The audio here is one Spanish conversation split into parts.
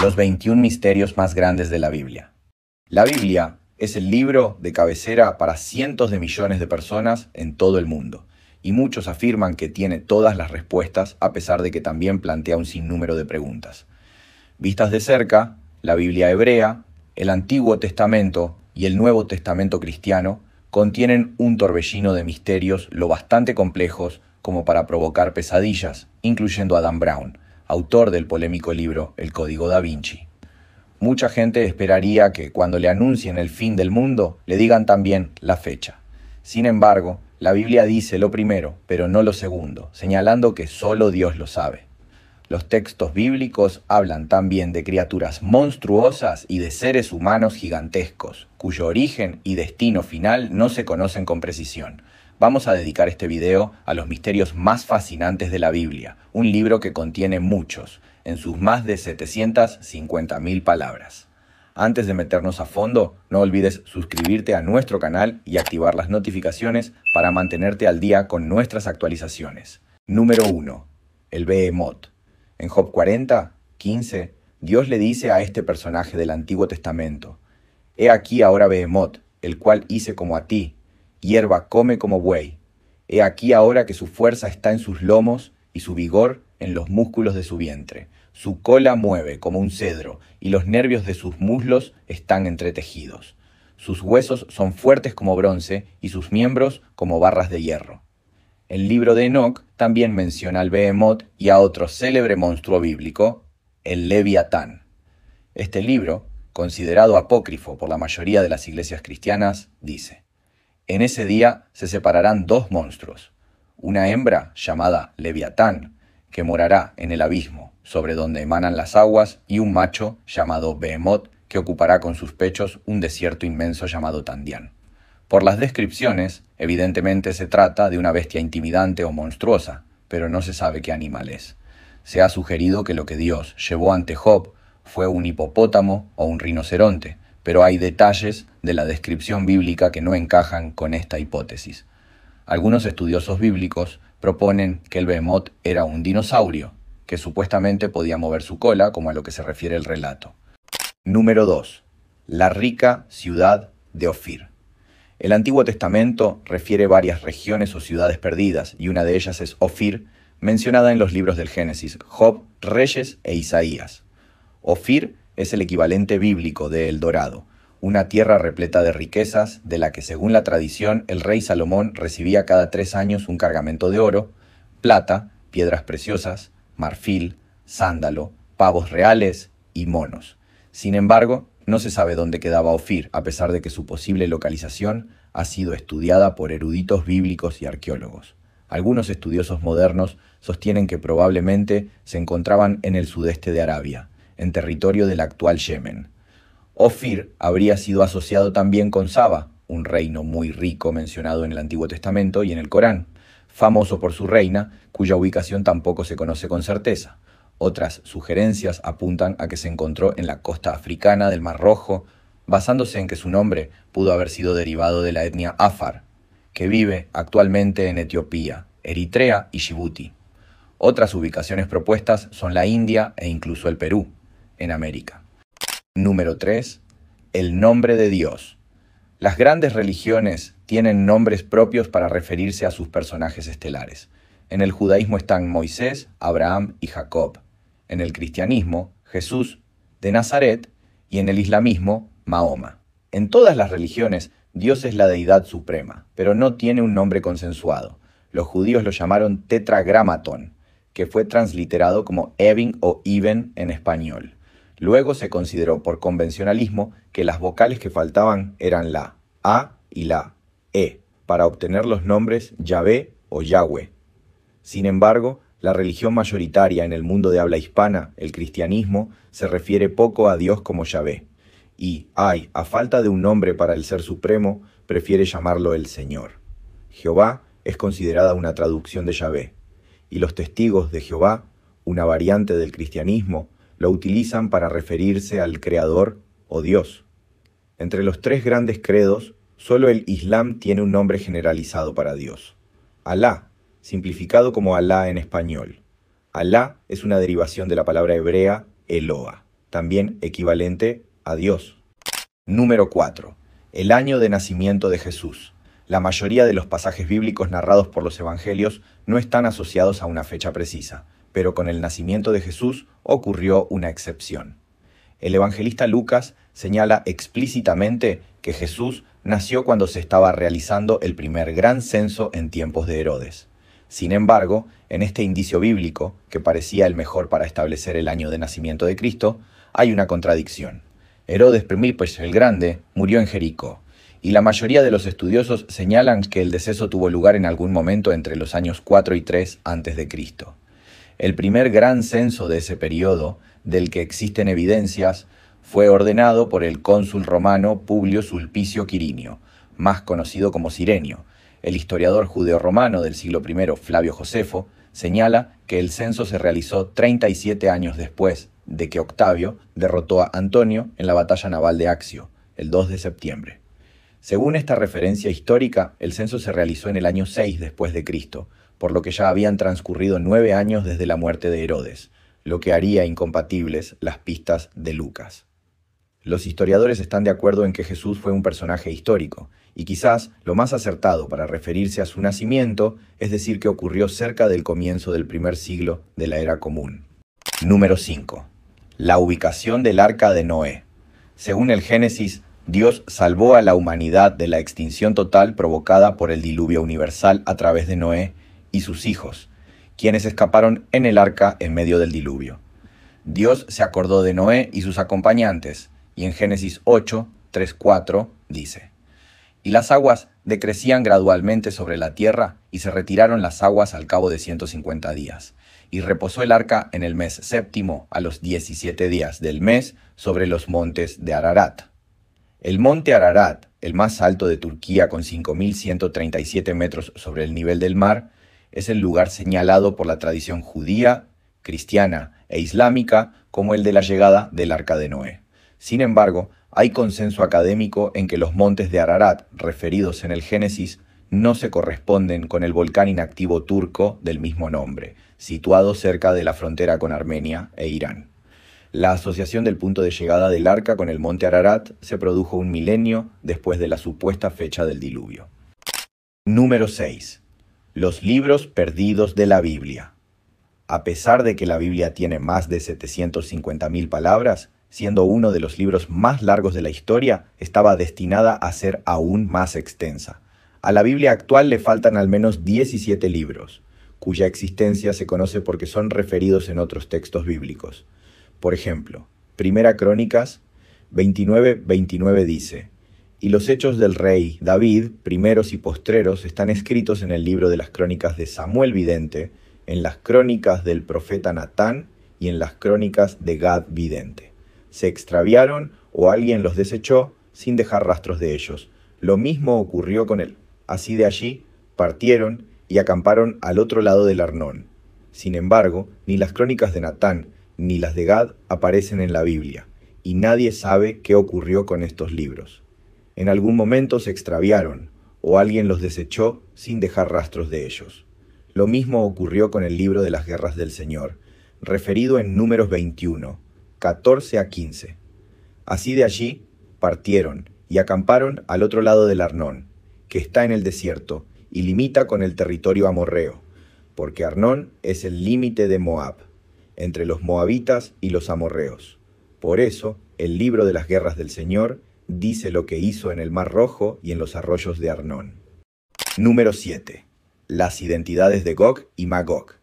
Los 21 misterios más grandes de la Biblia. La Biblia es el libro de cabecera para cientos de millones de personas en todo el mundo, y muchos afirman que tiene todas las respuestas, a pesar de que también plantea un sinnúmero de preguntas. Vistas de cerca, la Biblia hebrea, el Antiguo Testamento y el Nuevo Testamento cristiano contienen un torbellino de misterios lo bastante complejos como para provocar pesadillas, incluyendo a Dan Brown, autor del polémico libro El Código Da Vinci. Mucha gente esperaría que cuando le anuncien el fin del mundo, le digan también la fecha. Sin embargo, la Biblia dice lo primero, pero no lo segundo, señalando que solo Dios lo sabe. Los textos bíblicos hablan también de criaturas monstruosas y de seres humanos gigantescos, cuyo origen y destino final no se conocen con precisión. Vamos a dedicar este video a los misterios más fascinantes de la Biblia, un libro que contiene muchos, en sus más de 750.000 palabras. Antes de meternos a fondo, no olvides suscribirte a nuestro canal y activar las notificaciones para mantenerte al día con nuestras actualizaciones. Número 1. El Behemoth. En Job 40:15, Dios le dice a este personaje del Antiguo Testamento: «He aquí ahora Behemoth, el cual hice como a ti, hierba come como buey. He aquí ahora que su fuerza está en sus lomos y su vigor en los músculos de su vientre. Su cola mueve como un cedro y los nervios de sus muslos están entretejidos. Sus huesos son fuertes como bronce y sus miembros como barras de hierro». El libro de Enoc también menciona al Behemoth y a otro célebre monstruo bíblico, el Leviatán. Este libro, considerado apócrifo por la mayoría de las iglesias cristianas, dice: «En ese día se separarán dos monstruos, una hembra llamada Leviatán, que morará en el abismo, sobre donde emanan las aguas, y un macho llamado Behemoth, que ocupará con sus pechos un desierto inmenso llamado Tandián». Por las descripciones, evidentemente se trata de una bestia intimidante o monstruosa, pero no se sabe qué animal es. Se ha sugerido que lo que Dios llevó ante Job fue un hipopótamo o un rinoceronte, pero hay detalles de la descripción bíblica que no encajan con esta hipótesis. Algunos estudiosos bíblicos proponen que el Behemoth era un dinosaurio, que supuestamente podía mover su cola, como a lo que se refiere el relato. Número 2. La rica ciudad de Ofir. El Antiguo Testamento refiere varias regiones o ciudades perdidas, y una de ellas es Ofir, mencionada en los libros del Génesis, Job, Reyes e Isaías. Ofir es el equivalente bíblico de El Dorado, una tierra repleta de riquezas, de la que según la tradición el rey Salomón recibía cada 3 años un cargamento de oro, plata, piedras preciosas, marfil, sándalo, pavos reales y monos. Sin embargo, no se sabe dónde quedaba Ofir, a pesar de que su posible localización ha sido estudiada por eruditos bíblicos y arqueólogos. Algunos estudiosos modernos sostienen que probablemente se encontraban en el sudeste de Arabia, en territorio del actual Yemen. Ofir habría sido asociado también con Saba, un reino muy rico mencionado en el Antiguo Testamento y en el Corán, famoso por su reina, cuya ubicación tampoco se conoce con certeza. Otras sugerencias apuntan a que se encontró en la costa africana del Mar Rojo, basándose en que su nombre pudo haber sido derivado de la etnia Afar, que vive actualmente en Etiopía, Eritrea y Djibouti. Otras ubicaciones propuestas son la India e incluso el Perú, en América. Número 3. El nombre de Dios. Las grandes religiones tienen nombres propios para referirse a sus personajes estelares. En el judaísmo están Moisés, Abraham y Jacob. En el cristianismo, Jesús de Nazaret, y en el islamismo, Mahoma. En todas las religiones, Dios es la deidad suprema, pero no tiene un nombre consensuado. Los judíos lo llamaron tetragramatón, que fue transliterado como Evin o Iben en español. Luego se consideró por convencionalismo que las vocales que faltaban eran la A y la E, para obtener los nombres Yahvé o Yahweh. Sin embargo, la religión mayoritaria en el mundo de habla hispana, el cristianismo, se refiere poco a Dios como Yahvé. Y, a falta de un nombre para el Ser Supremo, prefiere llamarlo el Señor. Jehová es considerada una traducción de Yahvé, y los testigos de Jehová, una variante del cristianismo, lo utilizan para referirse al Creador o Dios. Entre los 3 grandes credos, solo el Islam tiene un nombre generalizado para Dios: Alá, simplificado como Alá en español. Alá es una derivación de la palabra hebrea Eloa, también equivalente a Dios. Número 4. El año de nacimiento de Jesús. La mayoría de los pasajes bíblicos narrados por los evangelios no están asociados a una fecha precisa, pero con el nacimiento de Jesús ocurrió una excepción. El evangelista Lucas señala explícitamente que Jesús nació cuando se estaba realizando el primer gran censo en tiempos de Herodes. Sin embargo, en este indicio bíblico, que parecía el mejor para establecer el año de nacimiento de Cristo, hay una contradicción. Herodes I el Grande murió en Jericó, y la mayoría de los estudiosos señalan que el deceso tuvo lugar en algún momento entre los años 4 y 3 a.C. El primer gran censo de ese periodo, del que existen evidencias, fue ordenado por el cónsul romano Publio Sulpicio Quirinio, más conocido como Cirenio. El historiador judeo-romano del siglo I, Flavio Josefo, señala que el censo se realizó 37 años después de que Octavio derrotó a Antonio en la batalla naval de Accio, el 2 de septiembre. Según esta referencia histórica, el censo se realizó en el año 6 después de Cristo, por lo que ya habían transcurrido 9 años desde la muerte de Herodes, lo que haría incompatibles las pistas de Lucas. Los historiadores están de acuerdo en que Jesús fue un personaje histórico, y quizás lo más acertado para referirse a su nacimiento es decir que ocurrió cerca del comienzo del primer siglo de la era común. Número 5. La ubicación del arca de Noé. Según el Génesis, Dios salvó a la humanidad de la extinción total provocada por el diluvio universal a través de Noé y sus hijos, quienes escaparon en el arca en medio del diluvio. Dios se acordó de Noé y sus acompañantes, y en Génesis 8, 3-4 dice: «Y las aguas decrecían gradualmente sobre la tierra, y se retiraron las aguas al cabo de 150 días. Y reposó el arca en el mes séptimo, a los 17 días del mes, sobre los montes de Ararat». El monte Ararat, el más alto de Turquía con 5.137 metros sobre el nivel del mar, es el lugar señalado por la tradición judía, cristiana e islámica como el de la llegada del arca de Noé. Sin embargo, hay consenso académico en que los montes de Ararat, referidos en el Génesis, no se corresponden con el volcán inactivo turco del mismo nombre, situado cerca de la frontera con Armenia e Irán. La asociación del punto de llegada del arca con el monte Ararat se produjo un milenio después de la supuesta fecha del diluvio. Número 6. Los libros perdidos de la Biblia. A pesar de que la Biblia tiene más de 750.000 palabras, siendo uno de los libros más largos de la historia, estaba destinada a ser aún más extensa. A la Biblia actual le faltan al menos 17 libros, cuya existencia se conoce porque son referidos en otros textos bíblicos. Por ejemplo, Primera Crónicas 29:29 dice: «Y los hechos del rey David, primeros y postreros, están escritos en el libro de las crónicas de Samuel vidente, en las crónicas del profeta Natán y en las crónicas de Gad vidente. Se extraviaron o alguien los desechó sin dejar rastros de ellos. Lo mismo ocurrió con él. Así de allí partieron y acamparon al otro lado del Arnón. Sin embargo, ni las crónicas de Natán ni las de Gad aparecen en la Biblia, y nadie sabe qué ocurrió con estos libros. En algún momento se extraviaron, o alguien los desechó sin dejar rastros de ellos. Lo mismo ocurrió con el libro de las guerras del Señor, referido en Números 21, 14-15. Así de allí partieron y acamparon al otro lado del Arnón, que está en el desierto, y limita con el territorio amorreo, porque Arnón es el límite de Moab, entre los moabitas y los amorreos. Por eso, el libro de las guerras del Señor dice lo que hizo en el Mar Rojo y en los arroyos de Arnón. Número 7. Las identidades de Gog y Magog.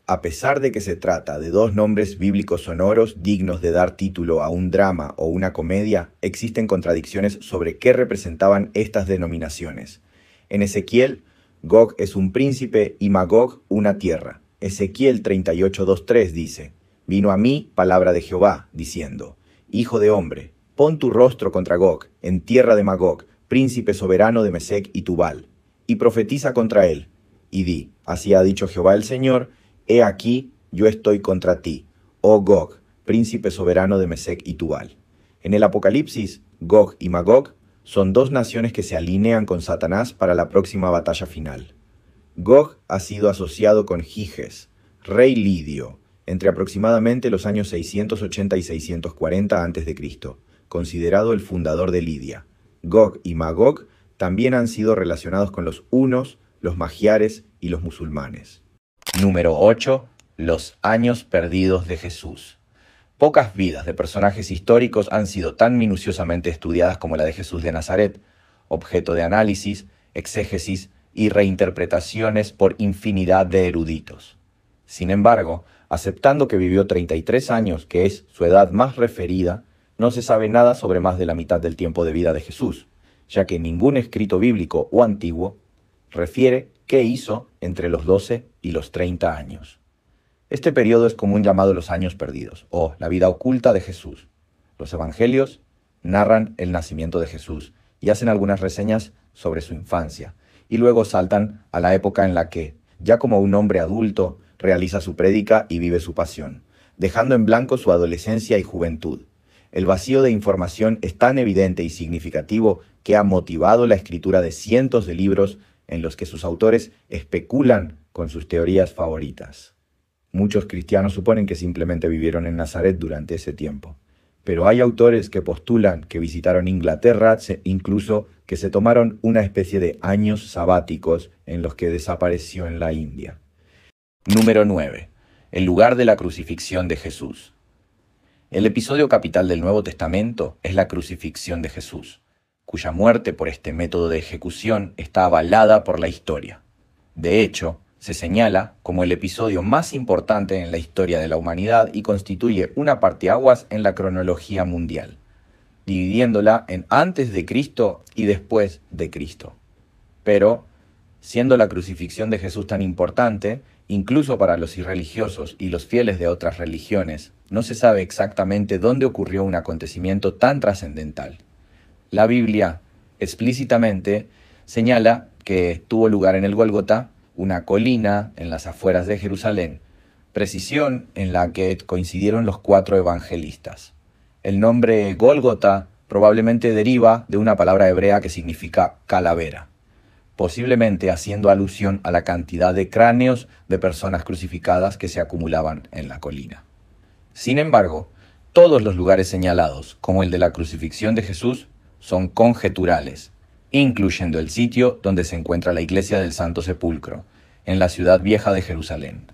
A pesar de que se trata de dos nombres bíblicos sonoros dignos de dar título a un drama o una comedia, existen contradicciones sobre qué representaban estas denominaciones. En Ezequiel, Gog es un príncipe y Magog una tierra. Ezequiel 38:2-3 dice: «Vino a mí palabra de Jehová, diciendo: Hijo de hombre, pon tu rostro contra Gog, en tierra de Magog, príncipe soberano de Mesec y Tubal, y profetiza contra él, y di: Así ha dicho Jehová el Señor, he aquí, yo estoy contra ti, oh Gog, príncipe soberano de Mesec y Tubal». En el Apocalipsis, Gog y Magog son dos naciones que se alinean con Satanás para la próxima batalla final. Gog ha sido asociado con Giges, rey lidio, entre aproximadamente los años 680 y 640 a.C., considerado el fundador de Lidia. Gog y Magog también han sido relacionados con los hunos, los magiares y los musulmanes. Número 8. Los años perdidos de Jesús. Pocas vidas de personajes históricos han sido tan minuciosamente estudiadas como la de Jesús de Nazaret, objeto de análisis, exégesis y reinterpretaciones por infinidad de eruditos. Sin embargo, aceptando que vivió 33 años, que es su edad más referida, no se sabe nada sobre más de la mitad del tiempo de vida de Jesús, ya que ningún escrito bíblico o antiguo refiere qué hizo entre los 12 y los 30 años. Este periodo es común llamado los años perdidos, o la vida oculta de Jesús. Los evangelios narran el nacimiento de Jesús y hacen algunas reseñas sobre su infancia, y luego saltan a la época en la que, ya como un hombre adulto, realiza su prédica y vive su pasión, dejando en blanco su adolescencia y juventud. El vacío de información es tan evidente y significativo que ha motivado la escritura de cientos de libros en los que sus autores especulan con sus teorías favoritas. Muchos cristianos suponen que simplemente vivieron en Nazaret durante ese tiempo, pero hay autores que postulan que visitaron Inglaterra, incluso que se tomaron una especie de años sabáticos en los que desapareció en la India. Número 9. El lugar de la crucifixión de Jesús. El episodio capital del Nuevo Testamento es la crucifixión de Jesús, cuya muerte por este método de ejecución está avalada por la historia. De hecho, se señala como el episodio más importante en la historia de la humanidad y constituye una parteaguas en la cronología mundial, dividiéndola en antes de Cristo y después de Cristo. Pero, siendo la crucifixión de Jesús tan importante, incluso para los irreligiosos y los fieles de otras religiones, no se sabe exactamente dónde ocurrió un acontecimiento tan trascendental. La Biblia explícitamente señala que tuvo lugar en el Gólgota, una colina en las afueras de Jerusalén, precisión en la que coincidieron los 4 evangelistas. El nombre Gólgota probablemente deriva de una palabra hebrea que significa calavera, posiblemente haciendo alusión a la cantidad de cráneos de personas crucificadas que se acumulaban en la colina. Sin embargo, todos los lugares señalados, como el de la crucifixión de Jesús, son conjeturales, incluyendo el sitio donde se encuentra la iglesia del Santo Sepulcro, en la ciudad vieja de Jerusalén.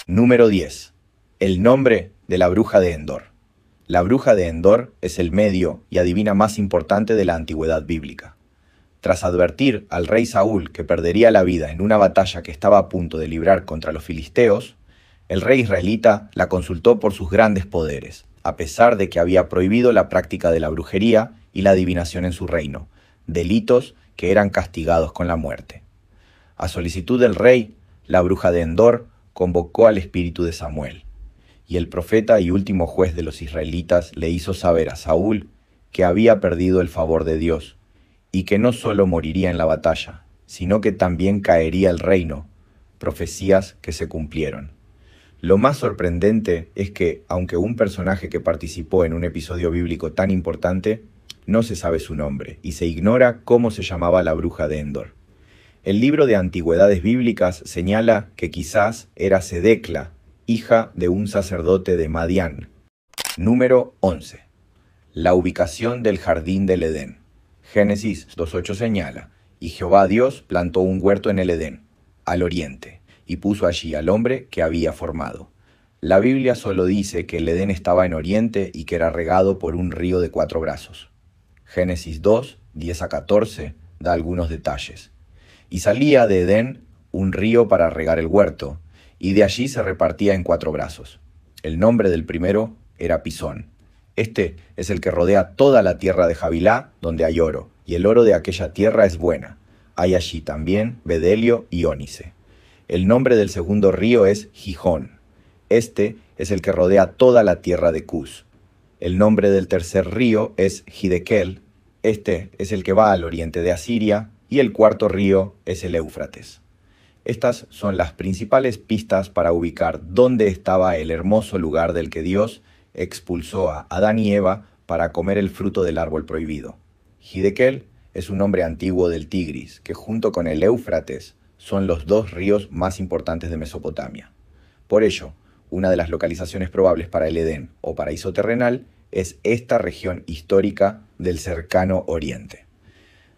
Número 10. El nombre de la bruja de Endor. La bruja de Endor es el medio y adivina más importante de la antigüedad bíblica. Tras advertir al rey Saúl que perdería la vida en una batalla que estaba a punto de librar contra los filisteos, el rey israelita la consultó por sus grandes poderes, a pesar de que había prohibido la práctica de la brujería y la adivinación en su reino, delitos que eran castigados con la muerte. A solicitud del rey, la bruja de Endor convocó al espíritu de Samuel, y el profeta y último juez de los israelitas le hizo saber a Saúl que había perdido el favor de Dios, y que no solo moriría en la batalla, sino que también caería el reino, profecías que se cumplieron. Lo más sorprendente es que, aunque un personaje que participó en un episodio bíblico tan importante, no se sabe su nombre y se ignora cómo se llamaba la bruja de Endor. El libro de Antigüedades Bíblicas señala que quizás era Sedecla, hija de un sacerdote de Madián. Número 11. La ubicación del jardín del Edén. Génesis 2:8 señala, y Jehová Dios plantó un huerto en el Edén, al oriente, y puso allí al hombre que había formado. La Biblia solo dice que el Edén estaba en oriente y que era regado por un río de 4 brazos. Génesis 2, 10 a 14 da algunos detalles. Y salía de Edén un río para regar el huerto, y de allí se repartía en 4 brazos. El nombre del primero era Pisón. Este es el que rodea toda la tierra de Javilá, donde hay oro, y el oro de aquella tierra es buena. Hay allí también bedelio y ónice. El nombre del segundo río es Gijón. Este es el que rodea toda la tierra de Cus. El nombre del tercer río es Hidekel. Este es el que va al oriente de Asiria, y el cuarto río es el Éufrates. Estas son las principales pistas para ubicar dónde estaba el hermoso lugar del que Dios expulsó a Adán y Eva para comer el fruto del árbol prohibido. Hidekel es un nombre antiguo del Tigris, que junto con el Éufrates son los 2 ríos más importantes de Mesopotamia. Por ello, una de las localizaciones probables para el Edén o paraíso terrenal es esta región histórica del cercano Oriente.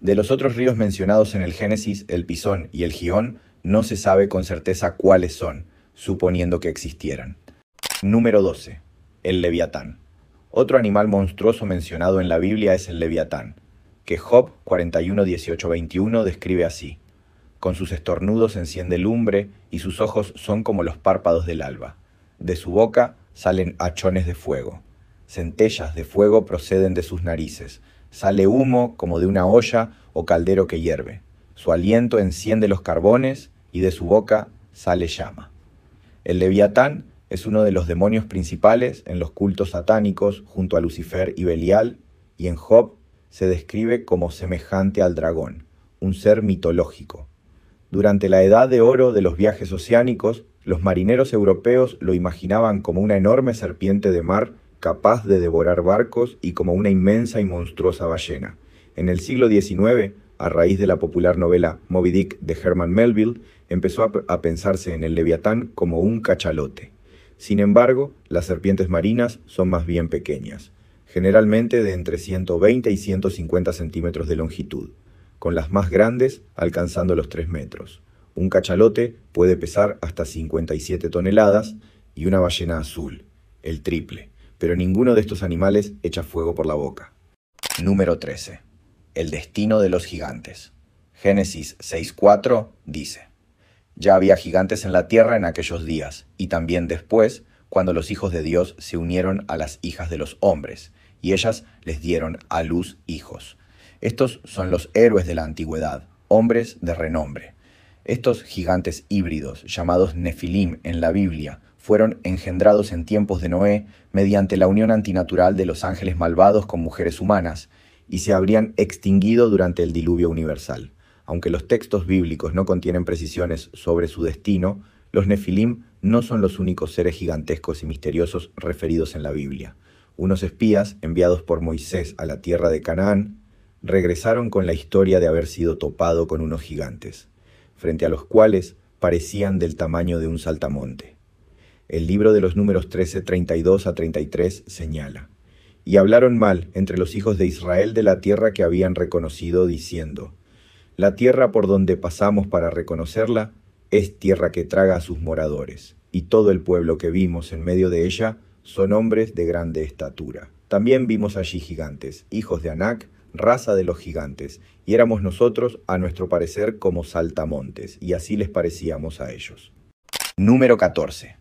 De los otros ríos mencionados en el Génesis, el Pisón y el Gihón, no se sabe con certeza cuáles son, suponiendo que existieran. Número 12. El Leviatán. Otro animal monstruoso mencionado en la Biblia es el Leviatán, que Job 41, 18, 21 describe así: con sus estornudos enciende lumbre y sus ojos son como los párpados del alba. De su boca salen hachones de fuego. Centellas de fuego proceden de sus narices. Sale humo como de una olla o caldero que hierve. Su aliento enciende los carbones y de su boca sale llama. El Leviatán es uno de los demonios principales en los cultos satánicos junto a Lucifer y Belial, y en Job se describe como semejante al dragón, un ser mitológico. Durante la edad de oro de los viajes oceánicos, los marineros europeos lo imaginaban como una enorme serpiente de mar capaz de devorar barcos y como una inmensa y monstruosa ballena. En el siglo XIX, a raíz de la popular novela Moby Dick de Herman Melville, empezó a pensarse en el Leviatán como un cachalote. Sin embargo, las serpientes marinas son más bien pequeñas, generalmente de entre 120 y 150 centímetros de longitud, con las más grandes alcanzando los 3 metros. Un cachalote puede pesar hasta 57 toneladas y una ballena azul, el triple, pero ninguno de estos animales echa fuego por la boca. Número 13. El destino de los gigantes. Génesis 6:4 dice: ya había gigantes en la tierra en aquellos días, y también después, cuando los hijos de Dios se unieron a las hijas de los hombres, y ellas les dieron a luz hijos. Estos son los héroes de la antigüedad, hombres de renombre. Estos gigantes híbridos, llamados Nefilim en la Biblia, fueron engendrados en tiempos de Noé mediante la unión antinatural de los ángeles malvados con mujeres humanas, y se habrían extinguido durante el diluvio universal. Aunque los textos bíblicos no contienen precisiones sobre su destino, los Nefilim no son los únicos seres gigantescos y misteriosos referidos en la Biblia. Unos espías, enviados por Moisés a la tierra de Canaán, regresaron con la historia de haber sido topado con unos gigantes, frente a los cuales parecían del tamaño de un saltamonte. El libro de los Números 13, 32 a 33 señala: y hablaron mal entre los hijos de Israel de la tierra que habían reconocido, diciendo: la tierra por donde pasamos para reconocerla es tierra que traga a sus moradores, y todo el pueblo que vimos en medio de ella son hombres de grande estatura. También vimos allí gigantes, hijos de Anac, raza de los gigantes, y éramos nosotros, a nuestro parecer, como saltamontes, y así les parecíamos a ellos. Número 14.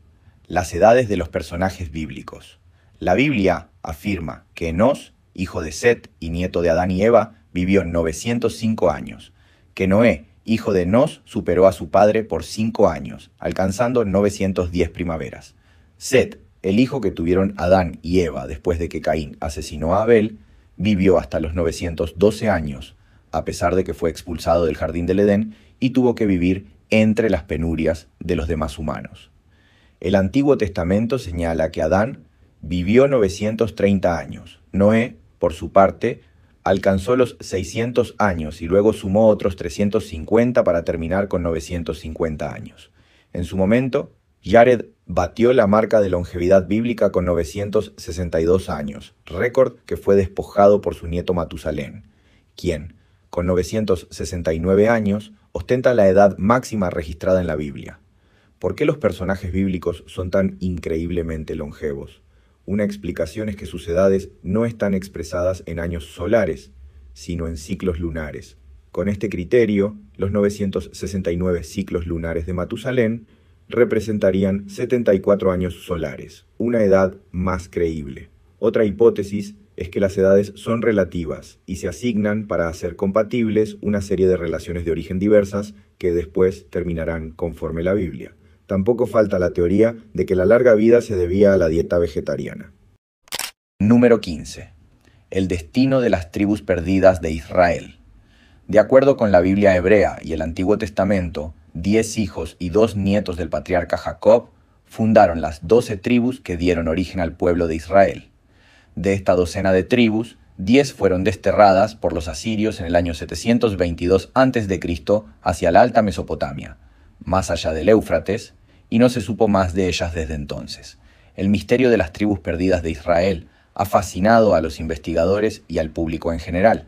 Las edades de los personajes bíblicos. La Biblia afirma que Enós, hijo de Set y nieto de Adán y Eva, vivió 905 años. Que Noé, hijo de Enós, superó a su padre por 5 años, alcanzando 910 primaveras. Set, el hijo que tuvieron Adán y Eva después de que Caín asesinó a Abel, vivió hasta los 912 años, a pesar de que fue expulsado del jardín del Edén y tuvo que vivir entre las penurias de los demás humanos. El Antiguo Testamento señala que Adán vivió 930 años. Noé, por su parte, alcanzó los 600 años y luego sumó otros 350 para terminar con 950 años. En su momento, Jared batió la marca de longevidad bíblica con 962 años, récord que fue despojado por su nieto Matusalén, quien, con 969 años, ostenta la edad máxima registrada en la Biblia. ¿Por qué los personajes bíblicos son tan increíblemente longevos? Una explicación es que sus edades no están expresadas en años solares, sino en ciclos lunares. Con este criterio, los 969 ciclos lunares de Matusalén representarían 74 años solares, una edad más creíble. Otra hipótesis es que las edades son relativas y se asignan para hacer compatibles una serie de relaciones de origen diversas que después terminarán conforme la Biblia. Tampoco falta la teoría de que la larga vida se debía a la dieta vegetariana. Número 15. El destino de las tribus perdidas de Israel. De acuerdo con la Biblia hebrea y el Antiguo Testamento, 10 hijos y 2 nietos del patriarca Jacob fundaron las 12 tribus que dieron origen al pueblo de Israel. De esta docena de tribus, 10 fueron desterradas por los asirios en el año 722 a.C. hacia la Alta Mesopotamia, más allá del Éufrates, y no se supo más de ellas desde entonces. El misterio de las tribus perdidas de Israel ha fascinado a los investigadores y al público en general.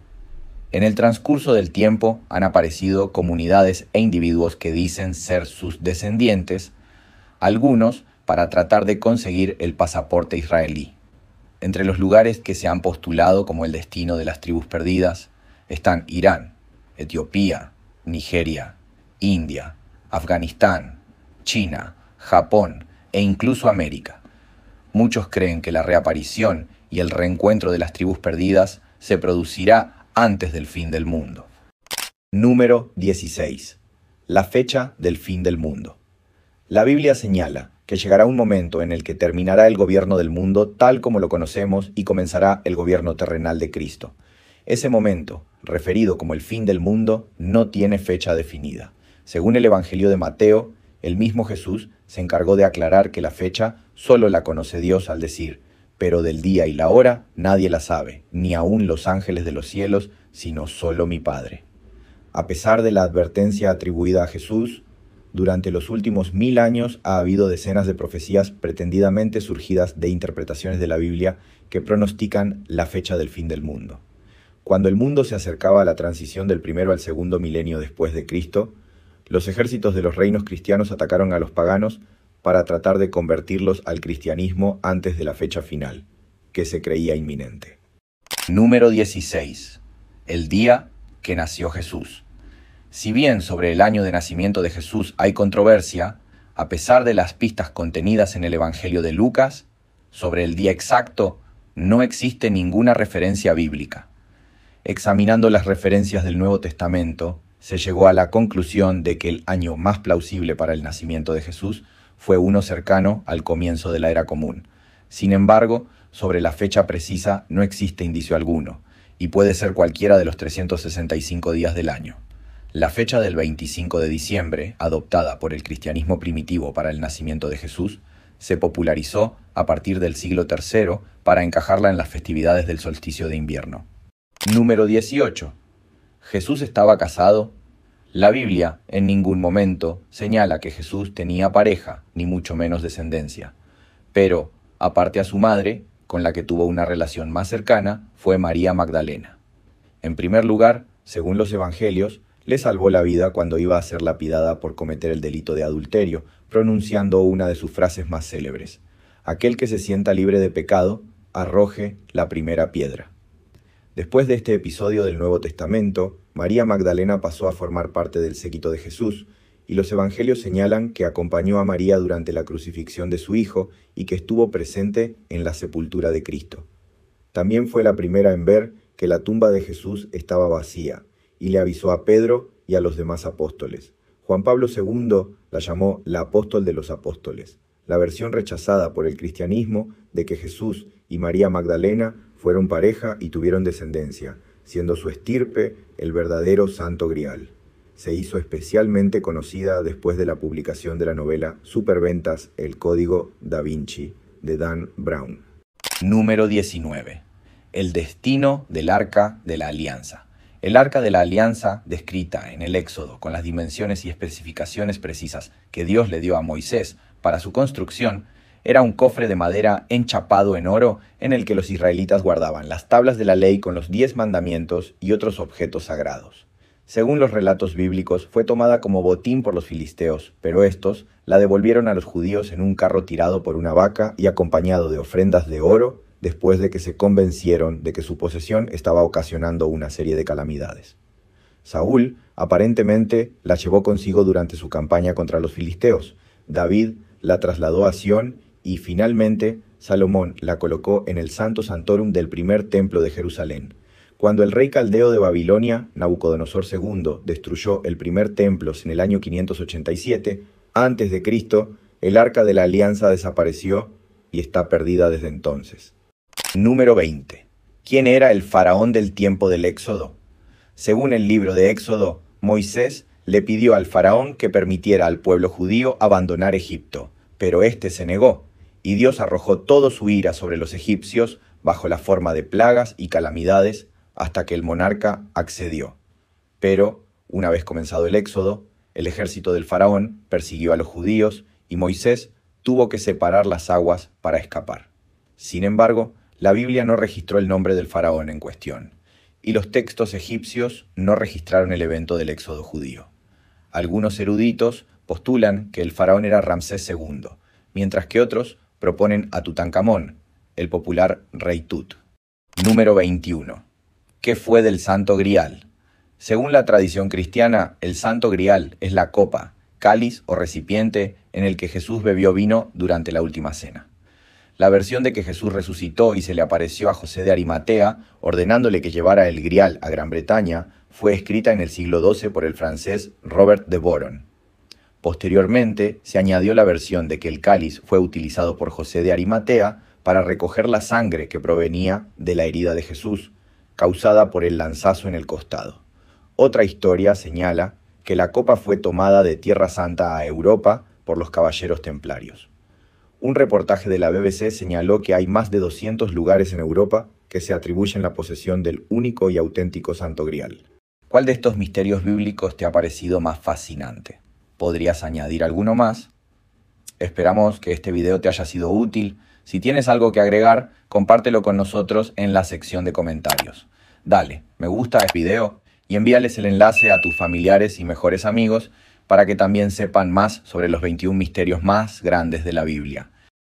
En el transcurso del tiempo han aparecido comunidades e individuos que dicen ser sus descendientes, algunos para tratar de conseguir el pasaporte israelí. Entre los lugares que se han postulado como el destino de las tribus perdidas están Irán, Etiopía, Nigeria, India, Afganistán, China, Japón e incluso América. Muchos creen que la reaparición y el reencuentro de las tribus perdidas se producirá antes del fin del mundo. Número 16. La fecha del fin del mundo. La Biblia señala que llegará un momento en el que terminará el gobierno del mundo tal como lo conocemos y comenzará el gobierno terrenal de Cristo. Ese momento, referido como el fin del mundo, no tiene fecha definida. Según el Evangelio de Mateo, el mismo Jesús se encargó de aclarar que la fecha solo la conoce Dios al decir: pero del día y la hora nadie la sabe, ni aun los ángeles de los cielos, sino solo mi Padre. A pesar de la advertencia atribuida a Jesús, durante los últimos 1000 años ha habido decenas de profecías pretendidamente surgidas de interpretaciones de la Biblia que pronostican la fecha del fin del mundo. Cuando el mundo se acercaba a la transición del primero al segundo milenio después de Cristo, los ejércitos de los reinos cristianos atacaron a los paganos para tratar de convertirlos al cristianismo antes de la fecha final, que se creía inminente. Número 16. El día que nació Jesús. Si bien sobre el año de nacimiento de Jesús hay controversia, a pesar de las pistas contenidas en el Evangelio de Lucas, sobre el día exacto no existe ninguna referencia bíblica. Examinando las referencias del Nuevo Testamento, se llegó a la conclusión de que el año más plausible para el nacimiento de Jesús fue uno cercano al comienzo de la Era Común. Sin embargo, sobre la fecha precisa no existe indicio alguno, y puede ser cualquiera de los 365 días del año. La fecha del 25 de diciembre, adoptada por el cristianismo primitivo para el nacimiento de Jesús, se popularizó a partir del siglo III para encajarla en las festividades del solsticio de invierno. Número 18. ¿Jesús estaba casado? La Biblia en ningún momento señala que Jesús tenía pareja, ni mucho menos descendencia. Pero, aparte a su madre, con la que tuvo una relación más cercana, fue María Magdalena. En primer lugar, según los evangelios, le salvó la vida cuando iba a ser lapidada por cometer el delito de adulterio, pronunciando una de sus frases más célebres: aquel que se sienta libre de pecado, arroje la primera piedra. Después de este episodio del Nuevo Testamento, María Magdalena pasó a formar parte del séquito de Jesús, y los evangelios señalan que acompañó a María durante la crucifixión de su hijo y que estuvo presente en la sepultura de Cristo. También fue la primera en ver que la tumba de Jesús estaba vacía, y le avisó a Pedro y a los demás apóstoles. Juan Pablo II la llamó la apóstol de los apóstoles, la versión rechazada por el cristianismo de que Jesús y María Magdalena fueron pareja y tuvieron descendencia, siendo su estirpe el verdadero Santo Grial. Se hizo especialmente conocida después de la publicación de la novela superventas El Código Da Vinci, de Dan Brown. Número 19. El destino del Arca de la Alianza. El Arca de la Alianza, descrita en el Éxodo con las dimensiones y especificaciones precisas que Dios le dio a Moisés para su construcción, era un cofre de madera enchapado en oro en el que los israelitas guardaban las tablas de la ley con los 10 mandamientos y otros objetos sagrados. Según los relatos bíblicos, fue tomada como botín por los filisteos, pero estos la devolvieron a los judíos en un carro tirado por una vaca y acompañado de ofrendas de oro, después de que se convencieron de que su posesión estaba ocasionando una serie de calamidades. Saúl, aparentemente, la llevó consigo durante su campaña contra los filisteos. David la trasladó a Sión y, finalmente, Salomón la colocó en el Santo Santorum del primer templo de Jerusalén. Cuando el rey caldeo de Babilonia, Nabucodonosor II, destruyó el primer templo en el año 587, antes de Cristo, el Arca de la Alianza desapareció y está perdida desde entonces. Número 20. ¿Quién era el faraón del tiempo del Éxodo? Según el libro de Éxodo, Moisés le pidió al faraón que permitiera al pueblo judío abandonar Egipto, pero éste se negó, y Dios arrojó toda su ira sobre los egipcios bajo la forma de plagas y calamidades hasta que el monarca accedió. Pero, una vez comenzado el Éxodo, el ejército del faraón persiguió a los judíos y Moisés tuvo que separar las aguas para escapar. Sin embargo, la Biblia no registró el nombre del faraón en cuestión, y los textos egipcios no registraron el evento del éxodo judío. Algunos eruditos postulan que el faraón era Ramsés II, mientras que otros proponen a Tutankamón, el popular rey Tut. Número 21. ¿Qué fue del Santo Grial? Según la tradición cristiana, el Santo Grial es la copa, cáliz o recipiente en el que Jesús bebió vino durante la última cena. La versión de que Jesús resucitó y se le apareció a José de Arimatea, ordenándole que llevara el Grial a Gran Bretaña, fue escrita en el siglo XII por el francés Robert de Boron. Posteriormente, se añadió la versión de que el cáliz fue utilizado por José de Arimatea para recoger la sangre que provenía de la herida de Jesús, causada por el lanzazo en el costado. Otra historia señala que la copa fue tomada de Tierra Santa a Europa por los caballeros templarios. Un reportaje de la BBC señaló que hay más de 200 lugares en Europa que se atribuyen la posesión del único y auténtico Santo Grial. ¿Cuál de estos misterios bíblicos te ha parecido más fascinante? ¿Podrías añadir alguno más? Esperamos que este video te haya sido útil. Si tienes algo que agregar, compártelo con nosotros en la sección de comentarios. Dale, me gusta este video y envíales el enlace a tus familiares y mejores amigos para que también sepan más sobre los 21 misterios más grandes de la Biblia.